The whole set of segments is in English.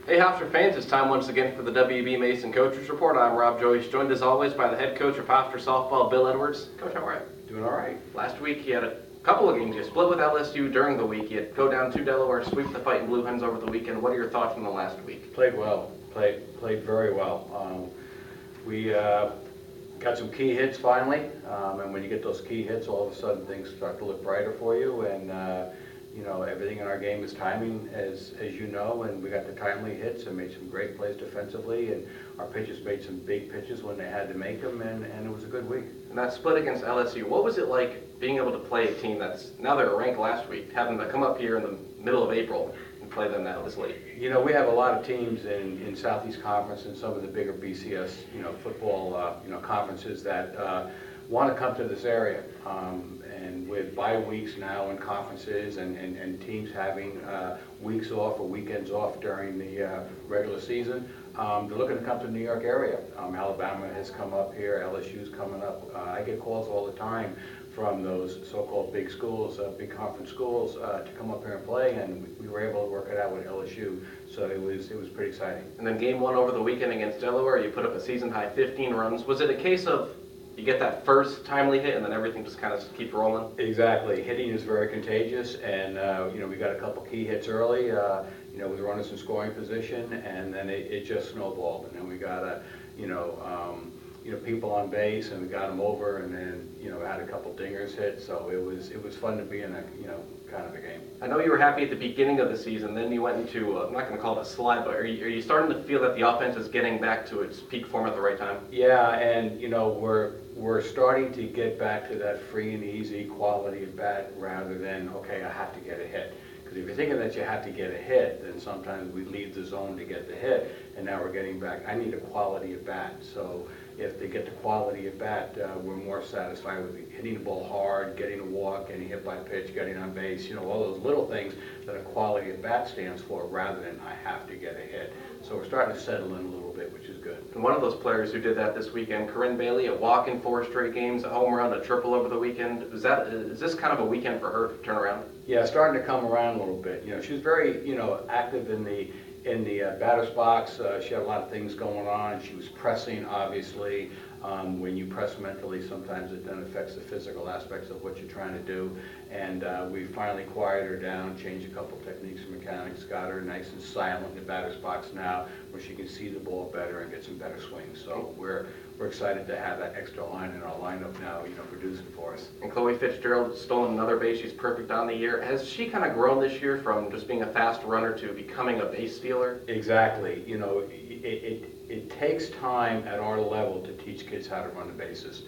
Hey Hofstra fans, it's time once again for the WB Mason Coaches Report. I'm Rob Joyce, joined as always by the head coach of Hofstra softball, Bill Edwards. Coach, how are you? Doing all right. Last week he had a couple of games. You split with LSU during the week. You had go down to Delaware, sweep the Fighting Blue Hens over the weekend. What are your thoughts on the last week? Played well. Played very well. We got some key hits finally, and when you get those key hits, all of a sudden things start to look brighter for you. And you know, everything in our game is timing, as you know, and we got the timely hits and made some great plays defensively, and our pitchers made some big pitches when they had to make them, and it was a good week. And that split against LSU, what was it like being able to play a team that's, now they're ranked last week, having to come up here in the middle of April and play them now this late? You know, we have a lot of teams in Southeast Conference and some of the bigger BCS, football, conferences that want to come to this area. And with bye weeks now in conferences and teams having weeks off or weekends off during the regular season, they're looking to come to the New York area. Alabama has come up here, LSU's coming up. I get calls all the time from those so-called big schools, big conference schools, to come up here and play, and we were able to work it out with LSU. So it was pretty exciting. And then game one over the weekend against Delaware, you put up a season-high 15 runs. Was it a case of you get that first timely hit and then everything just kind of keeps rolling? Exactly. Hitting is very contagious, and we got a couple key hits early. We were in some scoring position, and then it just snowballed, and then we got people on base, and we got them over, and then had a couple dingers hit. So it was fun to be in a kind of a game. I know you were happy at the beginning of the season, then you went into I'm not going to call it a slide, but are you starting to feel that the offense is getting back to its peak form at the right time? Yeah, and we're starting to get back to that free and easy quality of bat rather than, okay, I have to get a hit. Because if you're thinking that you have to get a hit, then sometimes we leave the zone to get the hit, and now we're getting back. I need a quality of bat. So if they get the quality of bat, we're more satisfied with hitting the ball hard, getting a walk, getting hit by pitch, getting on base, all those little things that a quality of bat stands for rather than I have to get a hit. So we're starting to settle in a little bit, which is good. And one of those players who did that this weekend, Corinne Bailey, a walk in 4 straight games, a home run, a triple over the weekend. Is this kind of a weekend for her to turn around? Yeah, starting to come around a little bit. She was very, active in the batter's box. She had a lot of things going on. She was pressing, obviously. When you press mentally, sometimes it then affects the physical aspects of what you're trying to do. And we finally quieted her down, changed a couple techniques and mechanics, got her nice and silent in the batter's box now, where she can see the ball better and get some better swings. So we're excited to have that extra line in our lineup now, producing for us. And Chloe Fitzgerald has stolen another base. She's perfect on the year. Has she kind of grown this year from just being a fast runner to becoming a base stealer? Exactly. It takes time at our level to teach kids how to run the bases.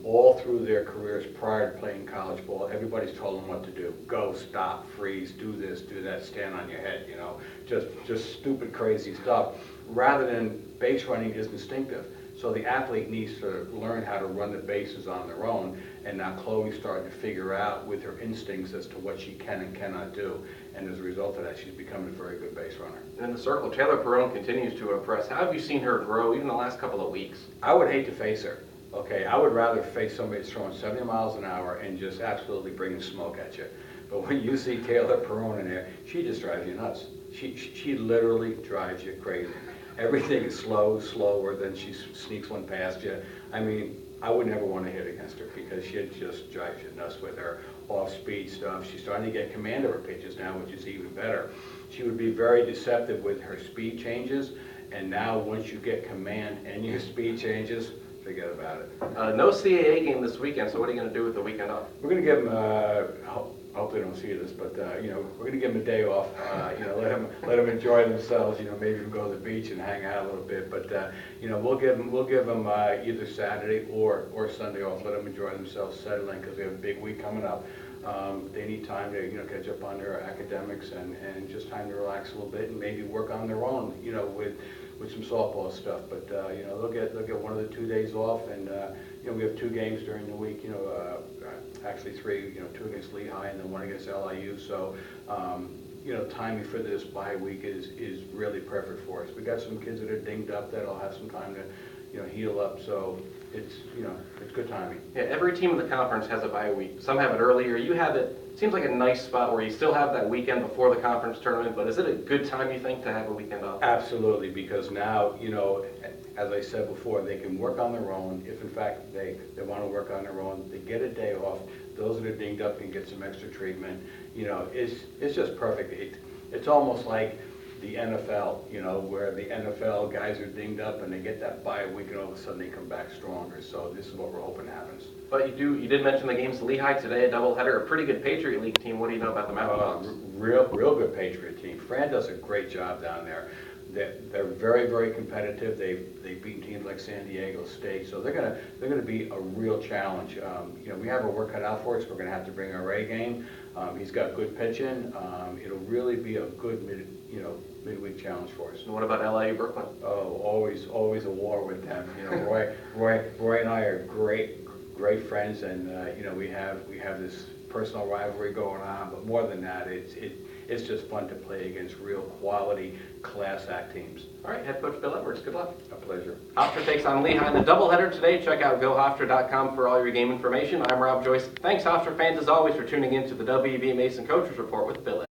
All through their careers prior to playing college ball, everybody's told them what to do. Go, stop, freeze, do this, do that, stand on your head, just stupid, crazy stuff. Rather than base running is instinctive. So the athlete needs to learn how to run the bases on their own, and now Chloe's starting to figure out with her instincts as to what she can and cannot do. And as a result of that, she's becoming a very good base runner. And in the circle, Taylor Perrone continues to impress. How have you seen her grow even the last couple of weeks? I would hate to face her. Okay, I would rather face somebody that's throwing 70 miles an hour and just absolutely bringing smoke at you. But when you see Taylor Perrone in there, she just drives you nuts. She literally drives you crazy. Everything is slower than she sneaks one past you. I mean, I would never want to hit against her because she just drives you nuts with her off-speed stuff. She's starting to get command of her pitches now, which is even better. She would be very deceptive with her speed changes, and now once you get command and your speed changes, forget about it. No CAA game this weekend, so what are you going to do with the weekend off? We're going to give them, hope they don't see this, but we're going to give them a day off. Let them enjoy themselves. Maybe even go to the beach and hang out a little bit. But we'll give them either Saturday or Sunday off. Let them enjoy themselves, settle in, because we have a big week coming up. They need time to catch up on their academics and just time to relax a little bit and maybe work on their own. With some softball stuff. But they'll get 1 of the 2 days off, and we have 2 games during the week. Actually 3. 2 against Lehigh and then 1 against LIU. So timing for this bye week is really perfect for us. We got some kids that are dinged up that'll have some time to heal up. So it's good timing. Yeah, every team in the conference has a bye week. Some have it earlier. You have it seems like a nice spot where you still have that weekend before the conference tournament, but is it a good time, you think, to have a weekend off? Absolutely, because now, you know, as I said before, they can work on their own. If in fact they want to work on their own, they get a day off. Those that are dinged up can get some extra treatment. You know, it's just perfect. It's almost like the NFL, you know, where the NFL guys are dinged up and they get that bye week and all of a sudden they come back stronger. So this is what we're hoping happens. But you did mention the games to Lehigh today, a doubleheader, a pretty good Patriot League team. What do you know about the Mountain Hawks? Real good Patriot team. Fran does a great job down there. They're very, very competitive. They've beaten teams like San Diego State, so they're gonna be a real challenge. You know, we have our work cut out for us. We're gonna have to bring our A game. He's got good pitching. It'll really be a good midweek challenge for us. And what about LA, Brooklyn? Oh, always a war with them. You know, Roy and I are great friends, and you know, we have this personal rivalry going on. But more than that, it's just fun to play against real quality, class act teams. All right, head coach Bill Edwards, good luck. A pleasure. Hofstra takes on Lehigh in the doubleheader today. Check out GoHofstra.com for all your game information. I'm Rob Joyce. Thanks, Hofstra fans, as always, for tuning in to the WB Mason Coaches Report with Bill Edwards.